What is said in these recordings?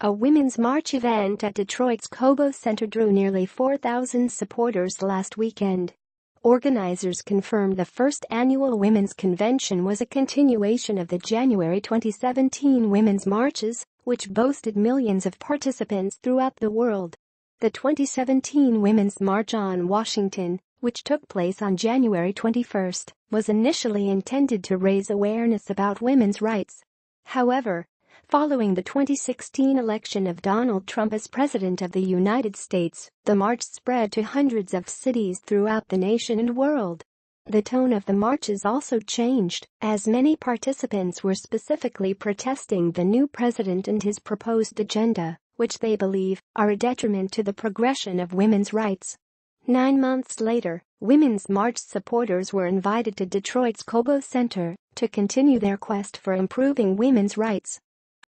A Women's March event at Detroit's Cobo Center drew nearly 4,000 supporters last weekend. Organizers confirmed the first annual Women's Convention was a continuation of the January 2017 Women's Marches, which boasted millions of participants throughout the world. The 2017 Women's March on Washington, which took place on January 21, was initially intended to raise awareness about women's rights. However, following the 2016 election of Donald Trump as President of the United States, the march spread to hundreds of cities throughout the nation and world. The tone of the marches also changed, as many participants were specifically protesting the new president and his proposed agenda, which they believe are a detriment to the progression of women's rights. 9 months later, Women's March supporters were invited to Detroit's Cobo Center to continue their quest for improving women's rights.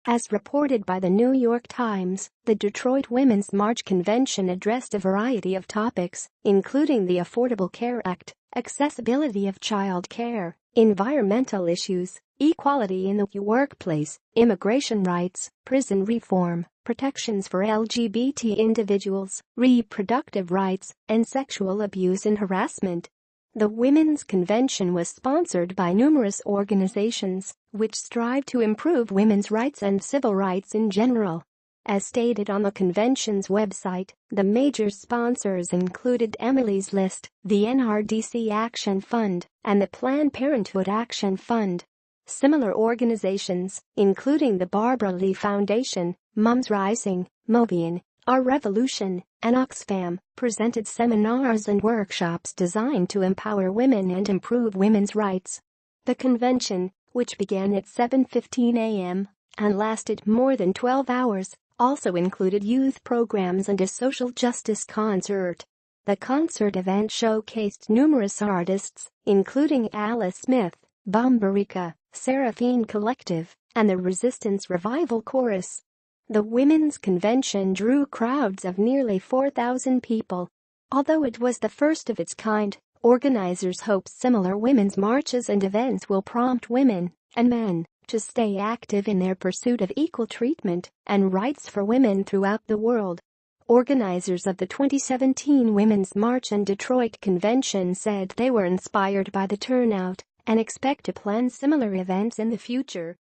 As reported by the New York Times, the Detroit Women's March convention addressed a variety of topics, including the Affordable Care Act, accessibility of child care, environmental issues, equality in the workplace, immigration rights, prison reform, protections for LGBT individuals, reproductive rights, and sexual abuse and harassment. The Women's Convention was sponsored by numerous organizations, which strive to improve women's rights and civil rights in general. As stated on the convention's website, the major sponsors included Emily's List, the NRDC Action Fund, and the Planned Parenthood Action Fund. Similar organizations, including the Barbara Lee Foundation, Moms Rising, Movian, Our Revolution, and Oxfam, presented seminars and workshops designed to empower women and improve women's rights. The convention, which began at 7:15 a.m. and lasted more than 12 hours, also included youth programs and a social justice concert. The concert event showcased numerous artists, including Alice Smith, Bomberica, Seraphine Collective, and the Resistance Revival Chorus. The Women's Convention drew crowds of nearly 4,000 people. Although it was the first of its kind, organizers hope similar women's marches and events will prompt women and men to stay active in their pursuit of equal treatment and rights for women throughout the world. Organizers of the 2017 Women's March and Detroit Convention said they were inspired by the turnout and expect to plan similar events in the future.